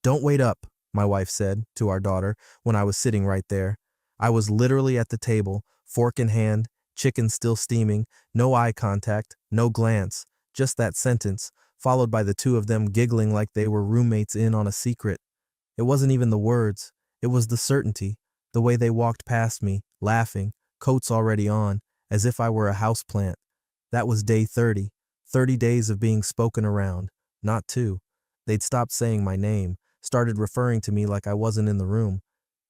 "Don't wait up," my wife said to our daughter when I was sitting right there. I was literally at the table, fork in hand, chicken still steaming, no eye contact, no glance, just that sentence, followed by the two of them giggling like they were roommates in on a secret. It wasn't even the words, it was the certainty, the way they walked past me, laughing, coats already on, as if I were a houseplant. That was day 30, 30 days of being spoken around, not two. They'd stopped saying my name, started referring to me like I wasn't in the room.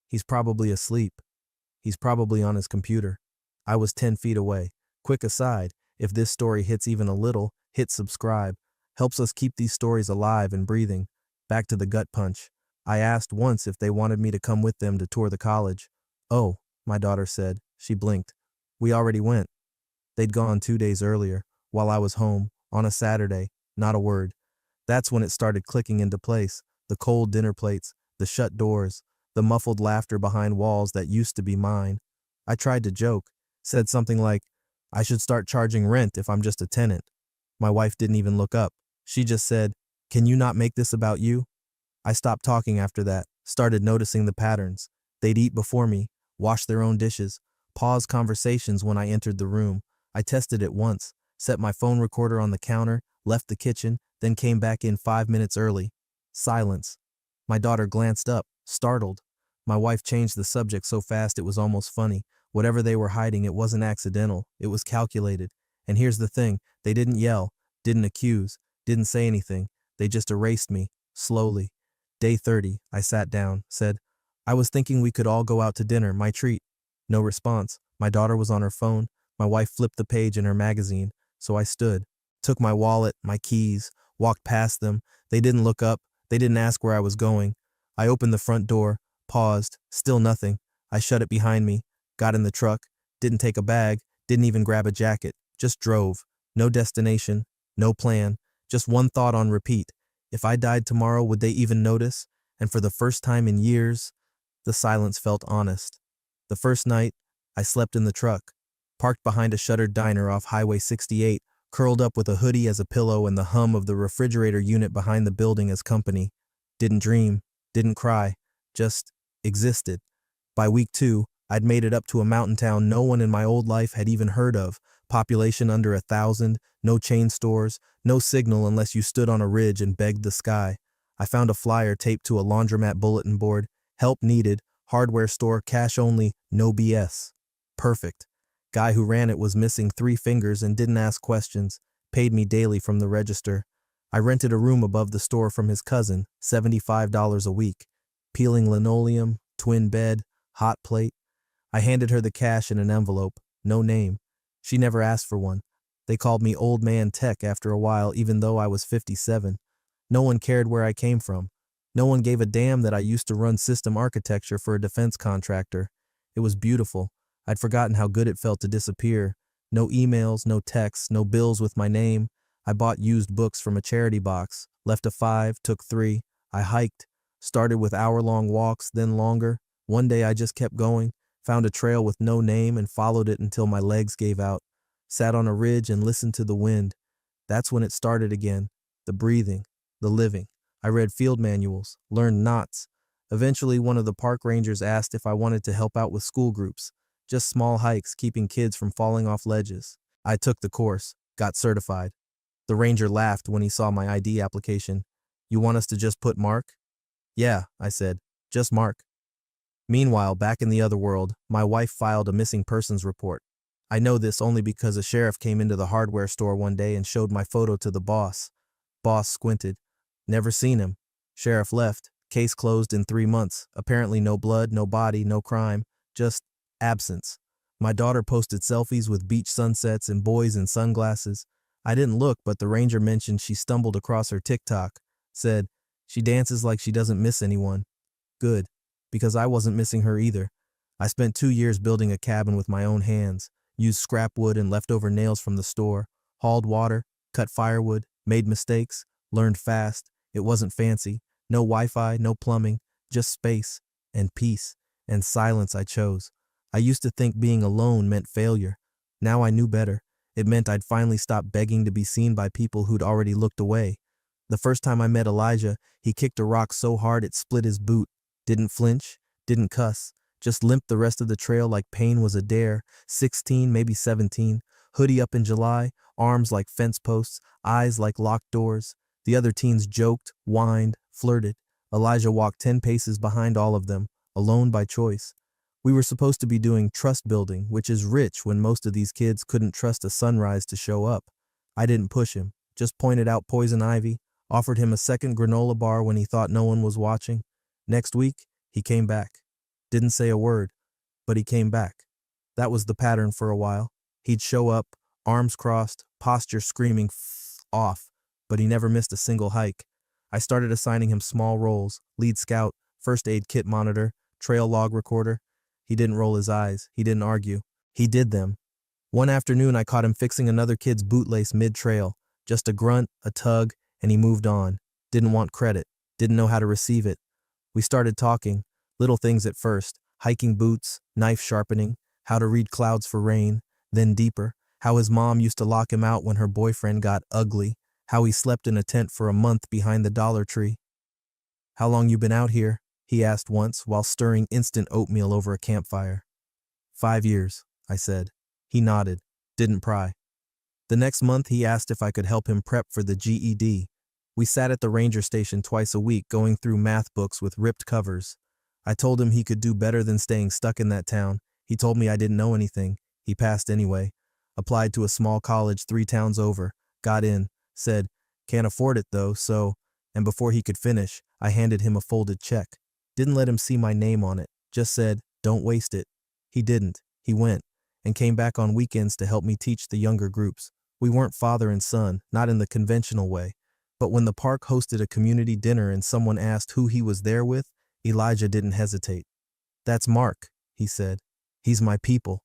He's probably asleep. He's probably on his computer. I was 10 feet away. Quick aside, if this story hits even a little, hit subscribe. Helps us keep these stories alive and breathing. Back to the gut punch. I asked once if they wanted me to come with them to tour the college. "Oh," my daughter said. She blinked. "We already went." They'd gone 2 days earlier, while I was home, on a Saturday, not a word. That's when it started clicking into place. The cold dinner plates, the shut doors, the muffled laughter behind walls that used to be mine. I tried to joke, said something like, "I should start charging rent if I'm just a tenant." My wife didn't even look up. She just said, "Can you not make this about you?" I stopped talking after that, started noticing the patterns. They'd eat before me, wash their own dishes, pause conversations when I entered the room. I tested it once, set my phone recorder on the counter, left the kitchen, then came back in 5 minutes early. Silence. My daughter glanced up, startled. My wife changed the subject so fast it was almost funny. Whatever they were hiding, it wasn't accidental, it was calculated. And here's the thing, they didn't yell, didn't accuse, didn't say anything. They just erased me, slowly. Day 30, I sat down, said, "I was thinking we could all go out to dinner, my treat." No response. My daughter was on her phone. My wife flipped the page in her magazine. So I stood, took my wallet, my keys, walked past them. They didn't look up. They didn't ask where I was going. I opened the front door, paused, still nothing. I shut it behind me, got in the truck, didn't take a bag, didn't even grab a jacket, just drove. No destination, no plan, just one thought on repeat. If I died tomorrow, would they even notice? And for the first time in years, the silence felt honest. The first night, I slept in the truck, parked behind a shuttered diner off Highway 68, curled up with a hoodie as a pillow and the hum of the refrigerator unit behind the building as company. Didn't dream, didn't cry, just existed. By week 2, I'd made it up to a mountain town no one in my old life had even heard of, population under 1,000, no chain stores, no signal unless you stood on a ridge and begged the sky. I found a flyer taped to a laundromat bulletin board, help needed, hardware store, cash only, no BS. Perfect. Guy who ran it was missing 3 fingers and didn't ask questions, paid me daily from the register. I rented a room above the store from his cousin, $75 a week. Peeling linoleum, twin bed, hot plate. I handed her the cash in an envelope, no name. She never asked for one. They called me Old Man Tech after a while, even though I was 57. No one cared where I came from. No one gave a damn that I used to run system architecture for a defense contractor. It was beautiful. I'd forgotten how good it felt to disappear. No emails, no texts, no bills with my name. I bought used books from a charity box, left a 5, took 3. I hiked, started with hour-long walks, then longer. One day I just kept going, found a trail with no name and followed it until my legs gave out. Sat on a ridge and listened to the wind. That's when it started again. The breathing, the living. I read field manuals, learned knots. Eventually, one of the park rangers asked if I wanted to help out with school groups. Just small hikes, keeping kids from falling off ledges. I took the course, got certified. The ranger laughed when he saw my ID application. "You want us to just put Mark?" "Yeah," I said, "just Mark." Meanwhile, back in the other world, my wife filed a missing persons report. I know this only because a sheriff came into the hardware store one day and showed my photo to the boss. Boss squinted. "Never seen him." Sheriff left. Case closed in 3 months. Apparently no blood, no body, no crime. Just absence. My daughter posted selfies with beach sunsets and boys in sunglasses. I didn't look, but the ranger mentioned she stumbled across her TikTok. Said, "She dances like she doesn't miss anyone." Good, because I wasn't missing her either. I spent 2 years building a cabin with my own hands, used scrap wood and leftover nails from the store, hauled water, cut firewood, made mistakes, learned fast. It wasn't fancy. No Wi-Fi, no plumbing, just space and peace and silence I chose. I used to think being alone meant failure. Now I knew better. It meant I'd finally stop begging to be seen by people who'd already looked away. The first time I met Elijah, he kicked a rock so hard it split his boot. Didn't flinch, didn't cuss, just limped the rest of the trail like pain was a dare. 16, maybe 17, hoodie up in July, arms like fence posts, eyes like locked doors. The other teens joked, whined, flirted. Elijah walked 10 paces behind all of them, alone by choice. We were supposed to be doing trust building, which is rich when most of these kids couldn't trust a sunrise to show up. I didn't push him, just pointed out poison ivy, offered him a second granola bar when he thought no one was watching. Next week, he came back. Didn't say a word, but he came back. That was the pattern for a while. He'd show up, arms crossed, posture screaming off, but he never missed a single hike. I started assigning him small roles: lead scout, first aid kit monitor, trail log recorder. He didn't roll his eyes. He didn't argue. He did them. One afternoon, I caught him fixing another kid's bootlace mid-trail. Just a grunt, a tug, and he moved on. Didn't want credit. Didn't know how to receive it. We started talking. Little things at first. Hiking boots, knife sharpening, how to read clouds for rain. Then deeper. How his mom used to lock him out when her boyfriend got ugly. How he slept in a tent for a month behind the Dollar Tree. "How long you been out here?" he asked once while stirring instant oatmeal over a campfire. 5 years, I said. He nodded, didn't pry. The next month he asked if I could help him prep for the GED. We sat at the ranger station twice a week going through math books with ripped covers. I told him he could do better than staying stuck in that town. He told me I didn't know anything. He passed anyway. Applied to a small college 3 towns over. Got in. Said, "Can't afford it though, so..." And before he could finish, I handed him a folded check. Didn't let him see my name on it. Just said, "Don't waste it." He didn't. He went, and came back on weekends to help me teach the younger groups. We weren't father and son, not in the conventional way. But when the park hosted a community dinner and someone asked who he was there with, Elijah didn't hesitate. "That's Mark," he said. "He's my people."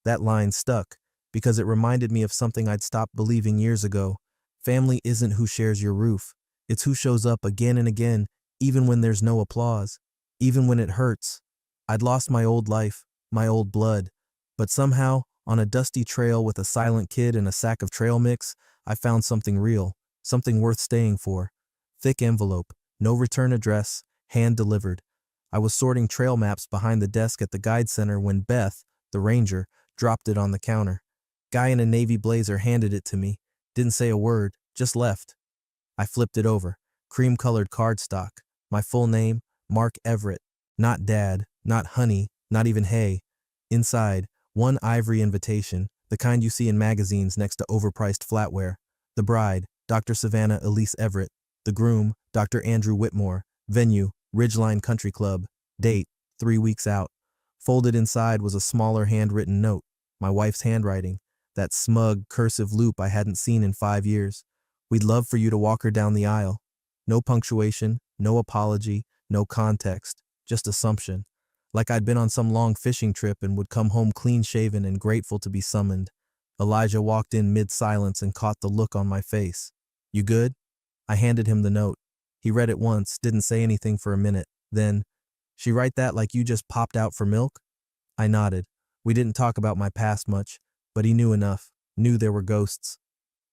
That line stuck, because it reminded me of something I'd stopped believing years ago. Family isn't who shares your roof. It's who shows up again and again, even when there's no applause, even when it hurts. I'd lost my old life, my old blood, but somehow, on a dusty trail with a silent kid and a sack of trail mix, I found something real, something worth staying for. Thick envelope, no return address, hand-delivered. I was sorting trail maps behind the desk at the guide center when Beth, the ranger, dropped it on the counter. Guy in a navy blazer handed it to me. Didn't say a word, just left. I flipped it over. Cream-colored cardstock. My full name, Mark Everett. Not Dad, not Honey, not even Hey. Inside, one ivory invitation, the kind you see in magazines next to overpriced flatware. The bride, Dr. Savannah Elise Everett. The groom, Dr. Andrew Whitmore. Venue, Ridgeline Country Club. Date, 3 weeks out. Folded inside was a smaller handwritten note, my wife's handwriting, that smug, cursive loop I hadn't seen in 5 years. "We'd love for you to walk her down the aisle." No punctuation, no apology, no context, just assumption. Like I'd been on some long fishing trip and would come home clean-shaven and grateful to be summoned. Elijah walked in mid-silence and caught the look on my face. "You good?" I handed him the note. He read it once, didn't say anything for a minute. Then, "She write that like you just popped out for milk?" I nodded. We didn't talk about my past much, but he knew enough, knew there were ghosts.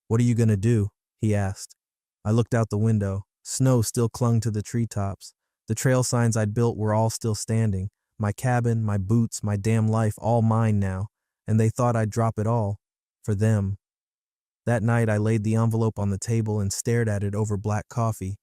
"What are you gonna do?" he asked. I looked out the window. Snow still clung to the treetops. The trail signs I'd built were all still standing. My cabin, my boots, my damn life, all mine now. And they thought I'd drop it all. For them. That night I laid the envelope on the table and stared at it over black coffee.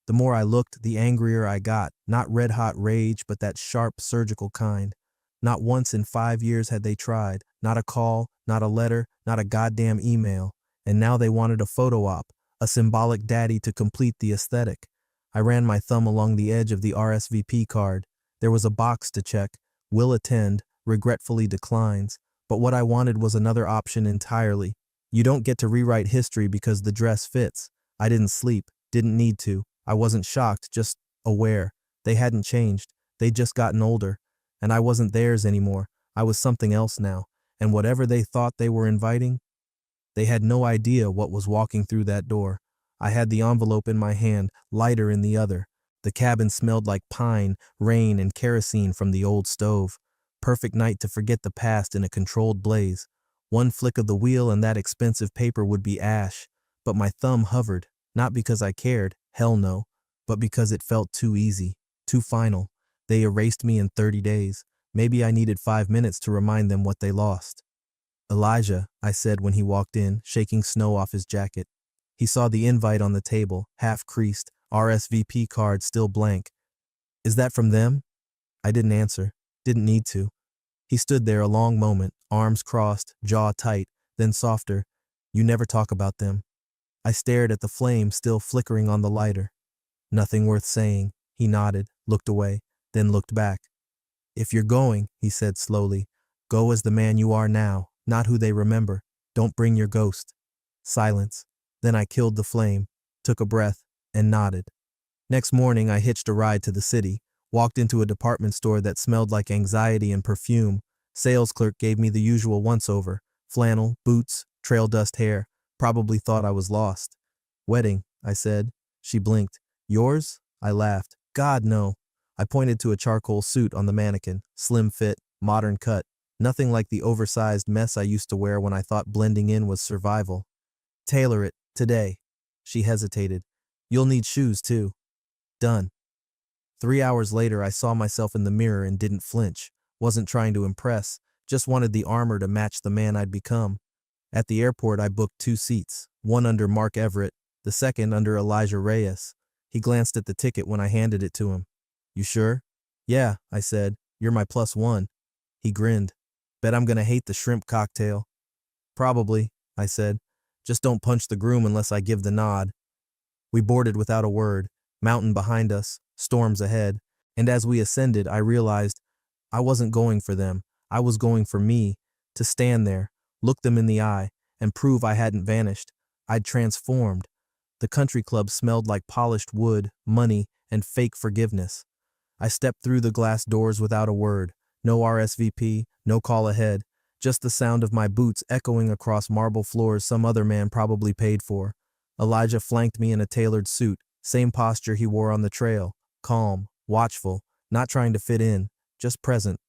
The more I looked, the angrier I got. Not red-hot rage, but that sharp, surgical kind. Not once in 5 years had they tried. Not a call, not a letter, not a goddamn email. And now they wanted a photo op, a symbolic daddy to complete the aesthetic. I ran my thumb along the edge of the RSVP card. There was a box to check. Will attend, regretfully declines. But what I wanted was another option entirely. You don't get to rewrite history because the dress fits. I didn't sleep, didn't need to. I wasn't shocked, just aware. They hadn't changed. They'd just gotten older. And I wasn't theirs anymore. I was something else now. And whatever they thought they were inviting, they had no idea what was walking through that door. I had the envelope in my hand, lighter in the other. The cabin smelled like pine, rain, and kerosene from the old stove. Perfect night to forget the past in a controlled blaze. One flick of the wheel and that expensive paper would be ash. But my thumb hovered. Not because I cared, hell no, but because it felt too easy, too final. They erased me in 30 days. Maybe I needed 5 minutes to remind them what they lost. Elijah, I said when he walked in, shaking snow off his jacket. He saw the invite on the table, half creased, RSVP card still blank. Is that from them? I didn't answer. Didn't need to. He stood there a long moment, arms crossed, jaw tight, then softer. You never talk about them. I stared at the flame still flickering on the lighter. Nothing worth saying. He nodded, looked away, then looked back. If you're going, he said slowly, go as the man you are now, not who they remember. Don't bring your ghost. Silence. Then I killed the flame, took a breath, and nodded. Next morning, I hitched a ride to the city, walked into a department store that smelled like anxiety and perfume. Sales clerk gave me the usual once-over, flannel, boots, trail dust hair, probably thought I was lost. Wedding, I said. She blinked. Yours? I laughed. God, no. I pointed to a charcoal suit on the mannequin, slim fit, modern cut, nothing like the oversized mess I used to wear when I thought blending in was survival. Tailor it, today. She hesitated. You'll need shoes, too. Done. 3 hours later, I saw myself in the mirror and didn't flinch. Wasn't trying to impress, just wanted the armor to match the man I'd become. At the airport, I booked 2 seats, one under Mark Everett, the second under Elijah Reyes. He glanced at the ticket when I handed it to him. You sure? Yeah, I said. You're my +1. He grinned. Bet I'm gonna hate the shrimp cocktail. Probably, I said. Just don't punch the groom unless I give the nod. We boarded without a word, mountain behind us, storms ahead, and as we ascended, I realized I wasn't going for them. I was going for me, to stand there, look them in the eye, and prove I hadn't vanished. I'd transformed. The country club smelled like polished wood, money, and fake forgiveness. I stepped through the glass doors without a word. No RSVP, no call ahead, just the sound of my boots echoing across marble floors some other man probably paid for. Elijah flanked me in a tailored suit, same posture he wore on the trail, calm, watchful, not trying to fit in, just present.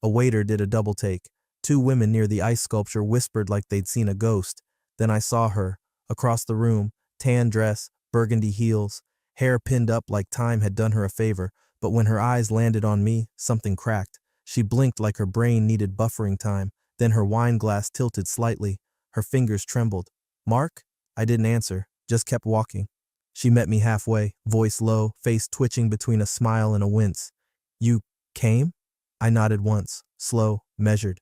A waiter did a double take. 2 women near the ice sculpture whispered like they'd seen a ghost. Then I saw her, across the room, tan dress, burgundy heels, hair pinned up like time had done her a favor, but when her eyes landed on me, something cracked. She blinked like her brain needed buffering time, then her wine glass tilted slightly. Her fingers trembled. Mark? I didn't answer, just kept walking. She met me halfway, voice low, face twitching between a smile and a wince. You came? I nodded once, slow, measured.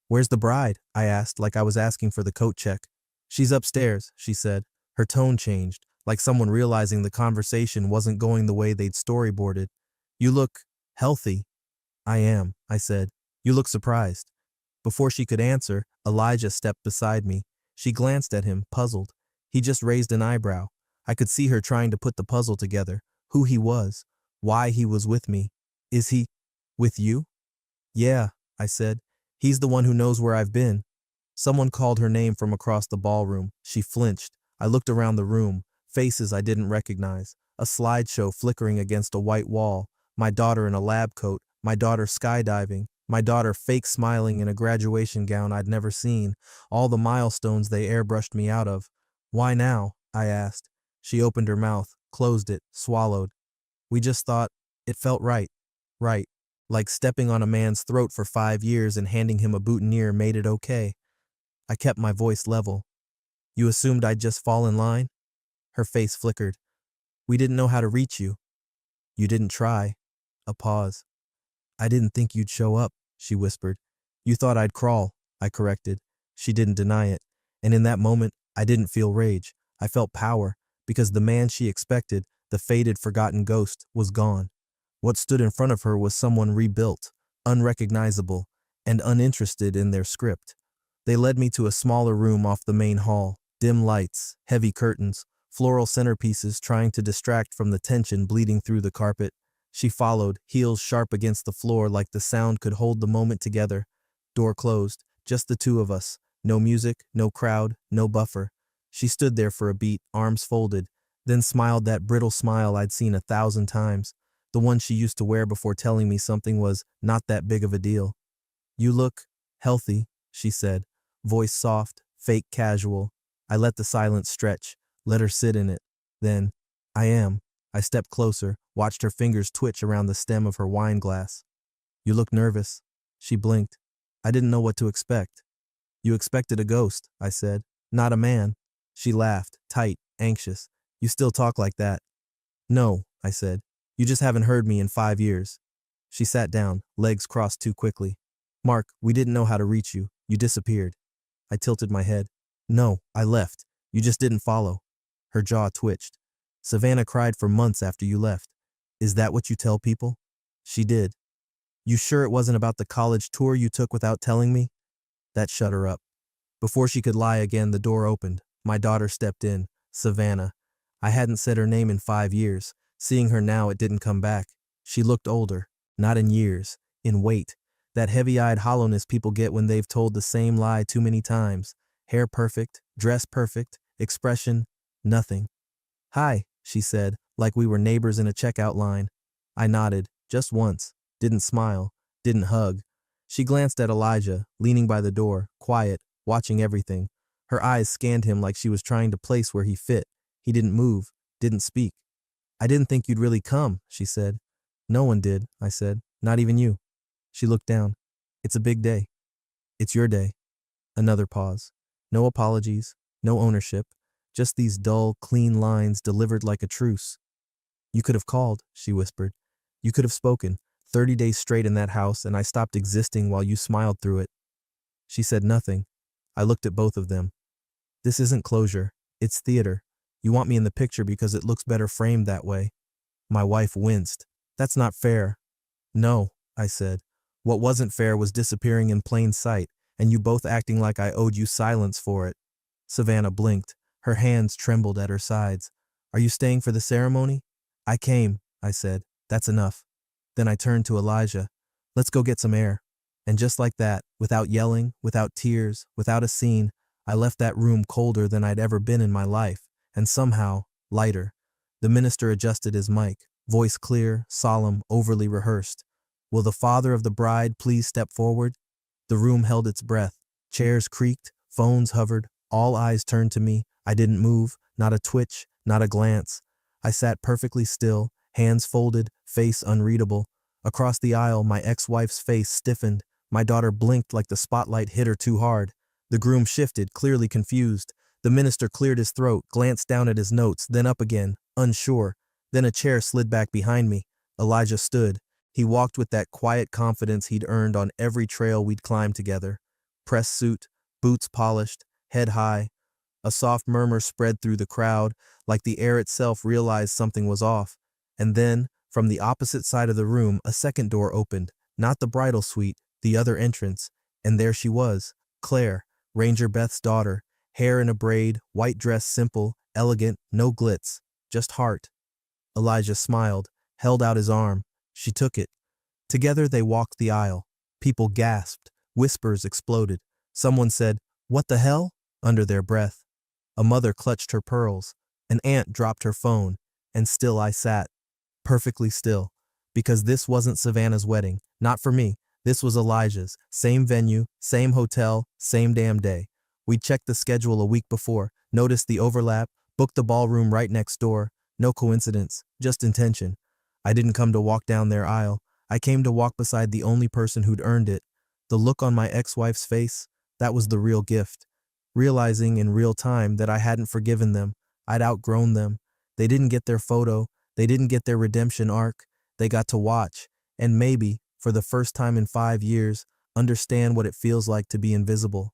Where's the bride? I asked, like I was asking for the coat check. She's upstairs, she said. Her tone changed, like someone realizing the conversation wasn't going the way they'd storyboarded. You look healthy. I am, I said. You look surprised. Before she could answer, Elijah stepped beside me. She glanced at him, puzzled. He just raised an eyebrow. I could see her trying to put the puzzle together. Who he was. Why he was with me. Is he with you? Yeah, I said. He's the one who knows where I've been. Someone called her name from across the ballroom. She flinched. I looked around the room. Faces I didn't recognize. A slideshow flickering against a white wall. My daughter in a lab coat. My daughter skydiving. My daughter fake smiling in a graduation gown I'd never seen. All the milestones they airbrushed me out of. Why now? I asked. She opened her mouth, closed it, swallowed. We just thought it felt right. Right. Like stepping on a man's throat for 5 years and handing him a boutonniere made it okay. I kept my voice level. You assumed I'd just fall in line? Her face flickered. We didn't know how to reach you. You didn't try. A pause. I didn't think you'd show up, she whispered. You thought I'd crawl, I corrected. She didn't deny it. And in that moment, I didn't feel rage. I felt power, because the man she expected, the faded, forgotten ghost, was gone. What stood in front of her was someone rebuilt, unrecognizable, and uninterested in their script. They led me to a smaller room off the main hall, dim lights, heavy curtains, floral centerpieces trying to distract from the tension bleeding through the carpet. She followed, heels sharp against the floor like the sound could hold the moment together. Door closed, just the 2 of us. No music, no crowd, no buffer. She stood there for a beat, arms folded, then smiled that brittle smile I'd seen 1,000 times. The one she used to wear before telling me something was not that big of a deal. You look healthy, she said, voice soft, fake casual. I let the silence stretch, let her sit in it. Then, I am. I stepped closer, watched her fingers twitch around the stem of her wine glass. You look nervous. She blinked. I didn't know what to expect. You expected a ghost, I said. Not a man. She laughed, tight, anxious. You still talk like that. No, I said. You just haven't heard me in 5 years. She sat down, legs crossed too quickly. Mark, we didn't know how to reach you. You disappeared. I tilted my head. No, I left. You just didn't follow. Her jaw twitched. Savannah cried for months after you left. Is that what you tell people? She did. You sure it wasn't about the college tour you took without telling me? That shut her up. Before she could lie again, the door opened. My daughter stepped in. Savannah. I hadn't said her name in 5 years. Seeing her now, it didn't come back. She looked older. Not in years. In weight. That heavy-eyed hollowness people get when they've told the same lie too many times. Hair perfect. Dress perfect. Expression. Nothing. Hi, she said, like we were neighbors in a checkout line. I nodded. Just once. Didn't smile. Didn't hug. She glanced at Elijah, leaning by the door, quiet, watching everything. Her eyes scanned him like she was trying to place where he fit. He didn't move, didn't speak. I didn't think you'd really come, she said. No one did, I said. Not even you. She looked down. It's a big day. It's your day. Another pause. No apologies, no ownership, just these dull, clean lines delivered like a truce. You could have called, she whispered. You could have spoken. 30 days straight in that house, and I stopped existing while you smiled through it. She said nothing. I looked at both of them. This isn't closure. It's theater. You want me in the picture because it looks better framed that way. My wife winced. That's not fair. No, I said. What wasn't fair was disappearing in plain sight, and you both acting like I owed you silence for it. Savannah blinked. Her hands trembled at her sides. Are you staying for the ceremony? I came, I said. That's enough. Then I turned to Elijah. Let's go get some air. And just like that, without yelling, without tears, without a scene, I left that room colder than I'd ever been in my life, and somehow, lighter. The minister adjusted his mic, voice clear, solemn, overly rehearsed. Will the father of the bride please step forward? The room held its breath. Chairs creaked, phones hovered, all eyes turned to me. I didn't move, not a twitch, not a glance. I sat perfectly still, hands folded, face unreadable. Across the aisle, my ex-wife's face stiffened. My daughter blinked like the spotlight hit her too hard. The groom shifted, clearly confused. The minister cleared his throat, glanced down at his notes, then up again, unsure. Then a chair slid back behind me. Elijah stood. He walked with that quiet confidence he'd earned on every trail we'd climbed together. Press suit, boots polished, head high. A soft murmur spread through the crowd, like the air itself realized something was off. And then, from the opposite side of the room, a second door opened. Not the bridal suite, the other entrance. And there she was, Claire, Ranger Beth's daughter, hair in a braid, white dress simple, elegant, no glitz, just heart. Elijah smiled, held out his arm. She took it. Together they walked the aisle. People gasped. Whispers exploded. Someone said, "What the hell?" under their breath. A mother clutched her pearls. An aunt dropped her phone. And still I sat. Perfectly still. Because this wasn't Savannah's wedding. Not for me. This was Elijah's. Same venue, same hotel, same damn day. We'd checked the schedule a week before, noticed the overlap, booked the ballroom right next door. No coincidence, just intention. I didn't come to walk down their aisle. I came to walk beside the only person who'd earned it. The look on my ex-wife's face, that was the real gift. Realizing in real time that I hadn't forgiven them. I'd outgrown them. They didn't get their photo. They didn't get their redemption arc. They got to watch, and maybe, for the first time in 5 years, understand what it feels like to be invisible.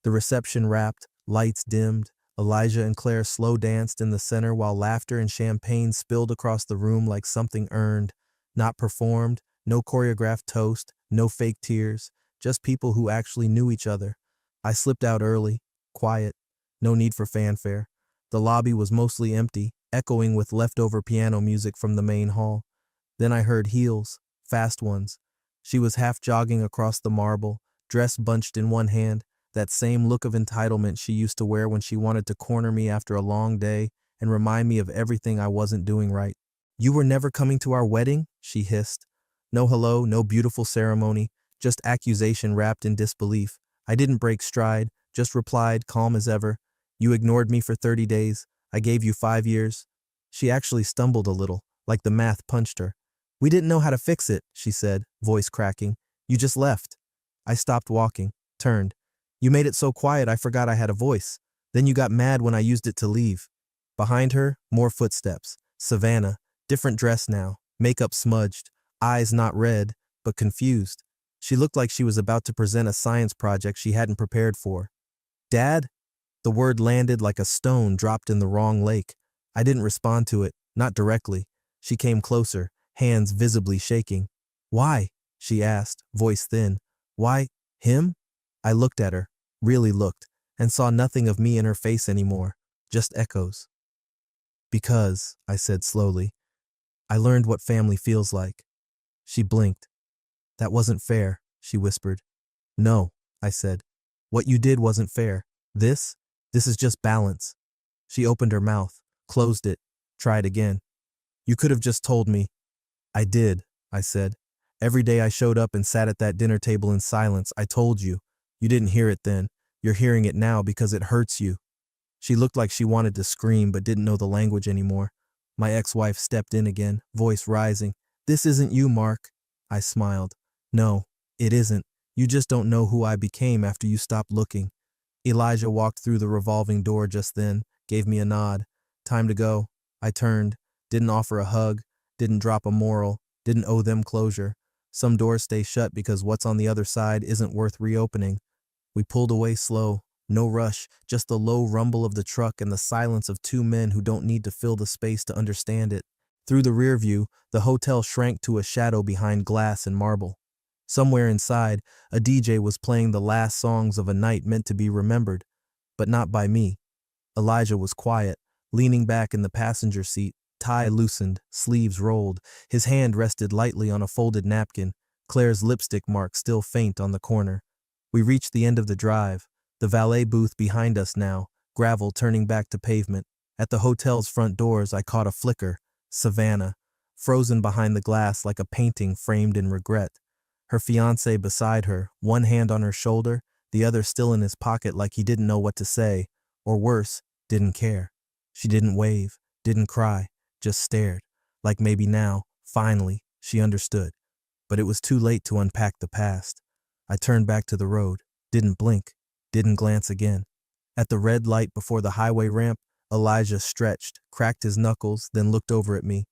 The reception wrapped, lights dimmed. Elijah and Claire slow danced in the center while laughter and champagne spilled across the room like something earned, not performed, no choreographed toast, no fake tears, just people who actually knew each other. I slipped out early, quiet, no need for fanfare. The lobby was mostly empty, echoing with leftover piano music from the main hall. Then I heard heels, fast ones. She was half jogging across the marble, dress bunched in one hand, that same look of entitlement she used to wear when she wanted to corner me after a long day and remind me of everything I wasn't doing right. "You were never coming to our wedding?" she hissed. No hello, no beautiful ceremony, just accusation wrapped in disbelief. I didn't break stride, just replied, calm as ever. "You ignored me for 30 days. I gave you 5 years. She actually stumbled a little, like the math punched her. We didn't know how to fix it, she said, voice cracking. You just left. I stopped walking, turned. You made it so quiet I forgot I had a voice. Then you got mad when I used it to leave. Behind her, more footsteps. Savannah, different dress now, makeup smudged, eyes not red, but confused. She looked like she was about to present a science project she hadn't prepared for. Dad? The word landed like a stone dropped in the wrong lake. I didn't respond to it, not directly. She came closer, hands visibly shaking. Why? She asked, voice thin. Why, him? I looked at her, really looked, and saw nothing of me in her face anymore, just echoes. Because, I said slowly, I learned what family feels like. She blinked. That wasn't fair, she whispered. No, I said. What you did wasn't fair. This is just balance. She opened her mouth, closed it, tried again. You could have just told me. I did, I said. Every day I showed up and sat at that dinner table in silence, I told you. You didn't hear it then. You're hearing it now because it hurts you. She looked like she wanted to scream but didn't know the language anymore. My ex-wife stepped in again, voice rising. This isn't you, Mark. I smiled. No, it isn't. You just don't know who I became after you stopped looking. Elijah walked through the revolving door just then, gave me a nod. Time to go. I turned, didn't offer a hug, didn't drop a moral, didn't owe them closure. Some doors stay shut because what's on the other side isn't worth reopening. We pulled away slow, no rush, just the low rumble of the truck and the silence of two men who don't need to fill the space to understand it. Through the rear view, the hotel shrank to a shadow behind glass and marble. Somewhere inside, a DJ was playing the last songs of a night meant to be remembered, but not by me. Elijah was quiet, leaning back in the passenger seat, tie loosened, sleeves rolled. His hand rested lightly on a folded napkin, Claire's lipstick mark still faint on the corner. We reached the end of the drive, the valet booth behind us now, gravel turning back to pavement. At the hotel's front doors, I caught a flicker. Savannah, frozen behind the glass like a painting framed in regret. Her fiancé beside her, one hand on her shoulder, the other still in his pocket like he didn't know what to say, or worse, didn't care. She didn't wave, didn't cry, just stared, like maybe now, finally, she understood. But it was too late to unpack the past. I turned back to the road, didn't blink, didn't glance again. At the red light before the highway ramp, Elijah stretched, cracked his knuckles, then looked over at me.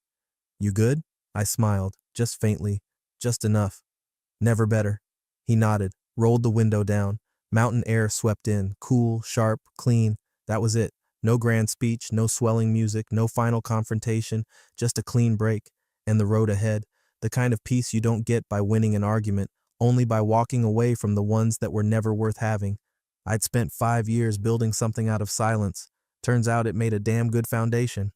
You good? I smiled, just faintly, just enough. Never better. He nodded, rolled the window down. Mountain air swept in, cool, sharp, clean. That was it. No grand speech, no swelling music, no final confrontation, just a clean break. And the road ahead, the kind of peace you don't get by winning an argument, only by walking away from the ones that were never worth having. I'd spent 5 years building something out of silence. Turns out it made a damn good foundation.